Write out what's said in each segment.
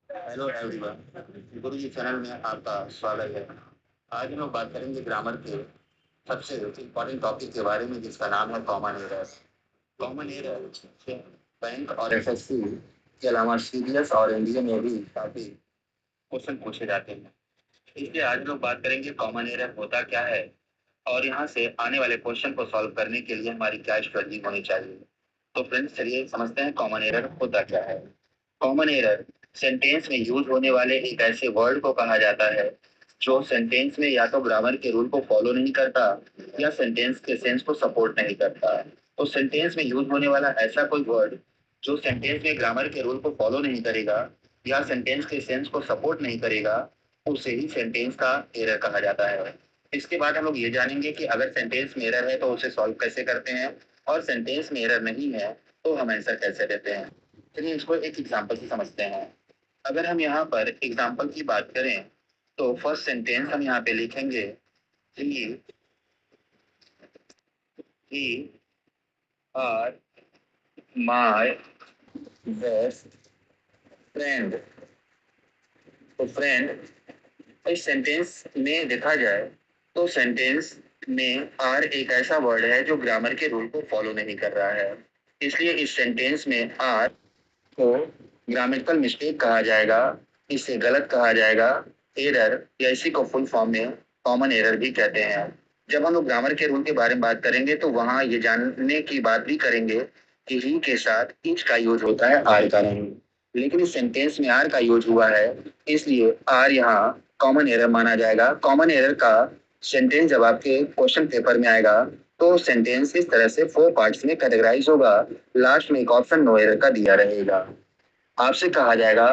Hello everyone, गुरु जी channel में आपका स्वागत है। आज हम लोग बात करेंगे ग्रामर के सबसे इम्पोर्टेंट टॉपिक के बारे में, जिसका नाम है कॉमन एरर। कॉमन एरर से बैंक और एसएससी के अलावा सीडीएस और एनडीए में भी काफी क्वेश्चन पूछे जाते हैं। इसलिए आज हम लोग बात करेंगे कॉमन एरर होता क्या है और यहाँ से आने वाले क्वेश्चन को सॉल्व करने के लिए हमारी क्या स्ट्रेटजी होनी चाहिए। तो फ्रेंड्स, चलिए समझते हैं कॉमन एरर होता क्या है। कॉमन एरर सेंटेंस में यूज होने वाले एक ऐसे वर्ड को कहा जाता है जो सेंटेंस में या तो ग्रामर के रूल को फॉलो नहीं करता या सेंटेंस के सेंस को सपोर्ट नहीं करता। तो सेंटेंस में यूज होने वाला ऐसा कोई वर्ड जो सेंटेंस में ग्रामर के रूल को फॉलो नहीं करेगा या सेंटेंस के सेंस को सपोर्ट नहीं करेगा, उसे ही सेंटेंस का एरर कहा जाता है। इसके बाद हम लोग ये जानेंगे कि अगर सेंटेंस में एरर है तो उसे सॉल्व कैसे करते हैं, और सेंटेंस में एरर नहीं है तो हम आंसर कैसे देते हैं। चलिए इसको एक एग्जांपल से समझते हैं। अगर हम यहाँ पर एग्जांपल की बात करें तो फर्स्ट सेंटेंस हम यहाँ पे लिखेंगे ही आर माय बेस्ट फ्रेंड। तो फ्रेंड इस सेंटेंस में देखा जाए तो सेंटेंस में आर एक ऐसा वर्ड है जो ग्रामर के रूल को फॉलो नहीं कर रहा है, इसलिए इस सेंटेंस में आर को ग्रामेटिकल मिस्टेक कहा जाएगा, इसे गलत कहा जाएगा, एरर या इसी को फुल फॉर्म में कॉमन एरर भी कहते हैं। जब हम लोग ग्रामर के रूल के बारे में बात करेंगे तो वहां ये जानने की बात भी करेंगे कि ही के साथ ईच का यूज होता है, आर का नहीं। लेकिन इस सेंटेंस में आर का यूज हुआ है, इसलिए आर यहाँ कॉमन एरर माना जाएगा। कॉमन एरर का सेंटेंस जब आपके क्वेश्चन पेपर में आएगा तो सेंटेंस इस तरह से 4 पार्ट्स में कैटेगराइज होगा। लास्ट में एक ऑप्शन नो एरर का दिया रहेगा। आपसे कहा जाएगा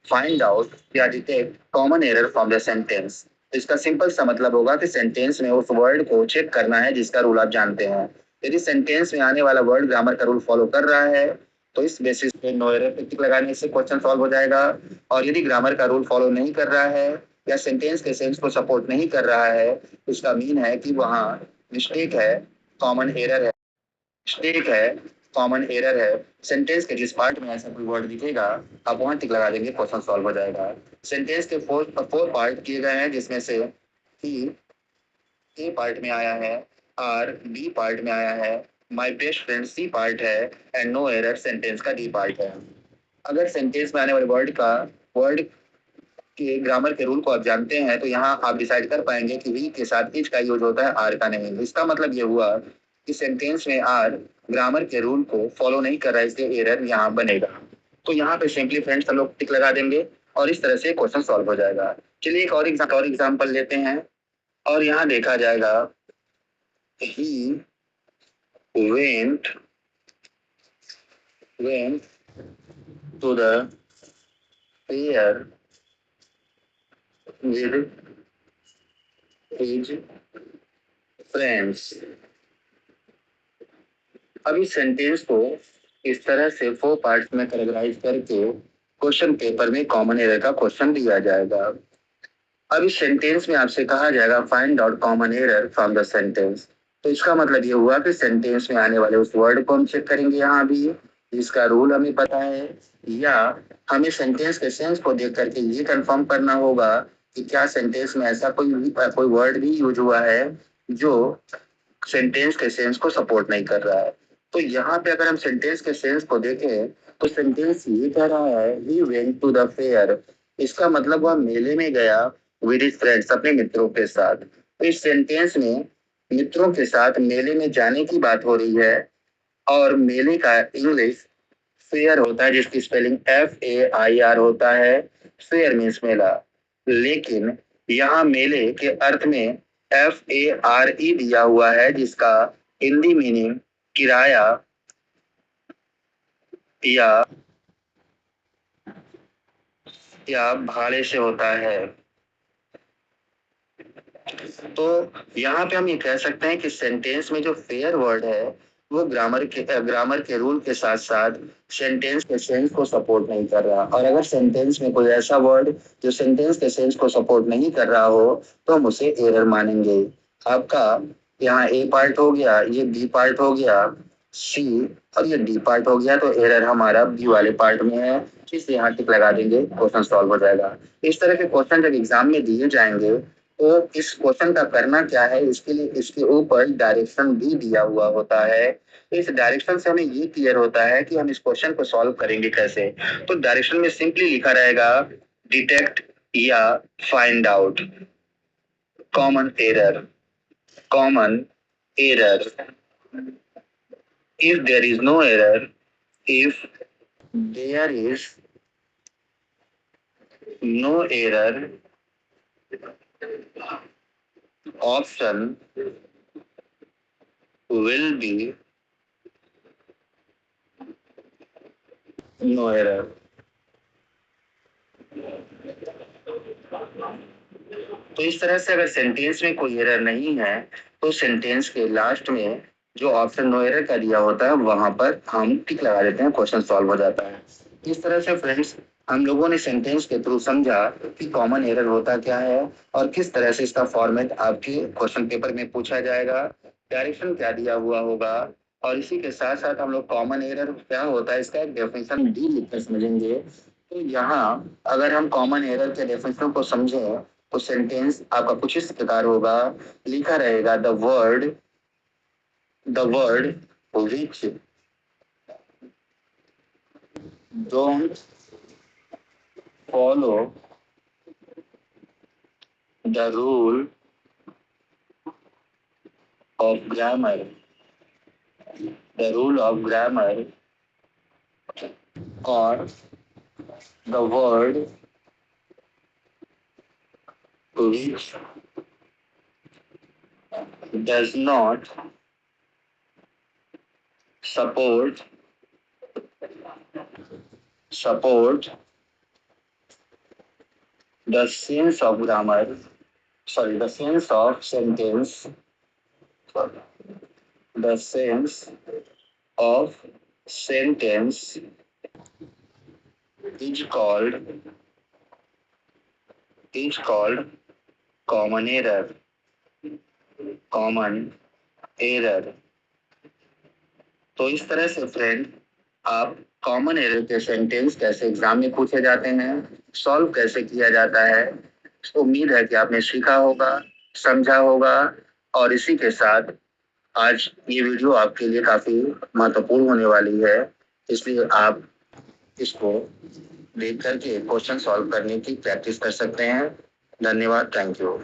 फाइंड आउट या detect common error from the sentence. इसका सिंपल सा मतलब होगा कि सेंटेंस में उस वर्ड को चेक करना है जिसका रूल आप जानते हैं। यदि सेंटेंस में आने वाला वर्ड ग्रामर का रूल फॉलो कर रहा है तो इस बेसिस पे नो एरर पे टिक लगाने से क्वेश्चन सॉल्व हो जाएगा। और यदि ग्रामर का रूल फॉलो नहीं कर रहा है या सेंटेंस के सेंस को सपोर्ट नहीं कर रहा है, तो इसका मीन है कि वहाँ मिस्टेक है, कॉमन एरर है। मिस्टेक है, कॉमन एरर है। सेंटेंस के जिस पार्ट में ऐसा कोई वर्ड दिखेगा आप वहां टिक लगा देंगे, क्वेश्चन सॉल्व हो जाएगा। सेंटेंस के फोर पार्ट किए गए हैं, जिसमें से ही ए पार्ट में आया है, आर बी पार्ट में आया है, my best friend C part है, एंड नो एरर सेंटेंस का डी पार्ट है। अगर सेंटेंस में आने वाले वर्ड के ग्रामर के रूल को आप जानते हैं तो यहाँ आप डिसाइड कर पाएंगे कि वी के साथ इज का यूज होता है, आर का नहीं। इसका मतलब ये हुआ कि सेंटेंस में आर ग्रामर के रूल को फॉलो नहीं कर रहा है, इसलिए एरर यहाँ बनेगा। तो यहाँ पे सिंपली फ्रेंड्स हम लोग टिक लगा देंगे और इस तरह से क्वेश्चन सॉल्व हो जाएगा। चलिए एक और एग्जाम्पल लेते हैं और यहाँ देखा जाएगा ही went went to the fair with his friends। अब इस सेंटेंस को इस तरह से 4 पार्ट्स में कैटेगराइज करके क्वेश्चन पेपर में कॉमन एरर का क्वेश्चन दिया जाएगा। अब इस सेंटेंस में आपसे कहा जाएगा find out common error from the sentence. तो इसका मतलब ये हुआ कि सेंटेंस में आने वाले उस वर्ड को हम चेक करेंगे यहाँ भी, जिसका रूल हमें पता है, या हमें सेंटेंस के सेंस को देख करके ये कंफर्म करना होगा कि क्या सेंटेंस में ऐसा कोई वर्ड भी यूज हुआ है जो सेंटेंस के सेंस को सपोर्ट नहीं कर रहा है। तो यहाँ पे अगर हम सेंटेंस के सेंस को देखें तो सेंटेंस ये कह रहा है he went to the fair. इसका मतलब वह मेले में गया विद हिज फ्रेंड्स, अपने मित्रों के साथ। तो इस सेंटेंस में मित्रों के साथ मेले में जाने की बात हो रही है, और मेले का इंग्लिश फेयर होता है, जिसकी स्पेलिंग FAIR होता है। फेयर मीन्स मेला। लेकिन यहाँ मेले के अर्थ में FARE दिया हुआ है, जिसका हिंदी मीनिंग किराया या भाड़े से होता है। तो यहाँ पे हम ये कह सकते हैं कि सेंटेंस में जो फेयर वर्ड है वो ग्रामर के रूल के साथ साथ सेंटेंस के सेंस को सपोर्ट नहीं कर रहा। और अगर सेंटेंस में कोई ऐसा वर्ड जो सेंटेंस के सेंस को सपोर्ट नहीं कर रहा हो तो हम उसे एरर मानेंगे। आपका यहाँ ए पार्ट हो गया, ये बी पार्ट हो गया। सी और ये डी पार्ट हो गया, तो एरर हमारा बी वाले पार्ट में है, इसलिए यहाँ टिक लगा देंगे, क्वेश्चन सॉल्व हो जाएगा। इस तरह के क्वेश्चन जब एग्जाम में दिए जाएंगे तो इस क्वेश्चन का करना क्या है, इसके लिए इसके ऊपर डायरेक्शन भी दिया हुआ होता है। इस डायरेक्शन से हमें ये क्लियर होता है कि हम इस क्वेश्चन को सॉल्व करेंगे कैसे। तो डायरेक्शन में सिंपली लिखा रहेगा डिटेक्ट या find out common error, common error. If there is no error, if there is no error, option will be no error. तो इस तरह से अगर सेंटेंस में कोई एरर नहीं है तो सेंटेंस के लास्ट में जो ऑप्शन नो एरर का दिया होता है वहां पर हम टिक लगा देते हैं, क्वेश्चन सॉल्व हो जाता है। इस तरह से फ्रेंड्स हम लोगों ने सेंटेंस के थ्रू समझा कि कॉमन एरर होता क्या है और किस तरह से इसका फॉर्मेट आपके क्वेश्चन पेपर में पूछा जाएगा, डायरेक्शन क्या दिया हुआ होगा, और इसी के साथ साथ हम लोग कॉमन एरर क्या होता है इसका एक डेफिनेशन भी लिखकर समझेंगे। तो यहाँ अगर हम कॉमन एरर के डेफिनेशन को समझें तो सेंटेंस आपका कुछ इस प्रकार होगा, लिखा रहेगा the word which don't follow the rule of grammar, the rule of grammar, और the word which does not support the sense of grammar, sorry, the sense of sentence, the sense of sentence is called common error, common error। तो इस तरह से friend आप common error के sentence कैसे exam में पूछे जाते हैं, सॉल्व कैसे किया जाता है, उम्मीद है कि आपने सीखा होगा, समझा होगा। और इसी के साथ आज ये वीडियो आपके लिए काफी महत्वपूर्ण होने वाली है, इसलिए आप इसको देख करके क्वेश्चन सॉल्व करने की प्रैक्टिस कर सकते हैं। धन्यवाद, थैंक यू।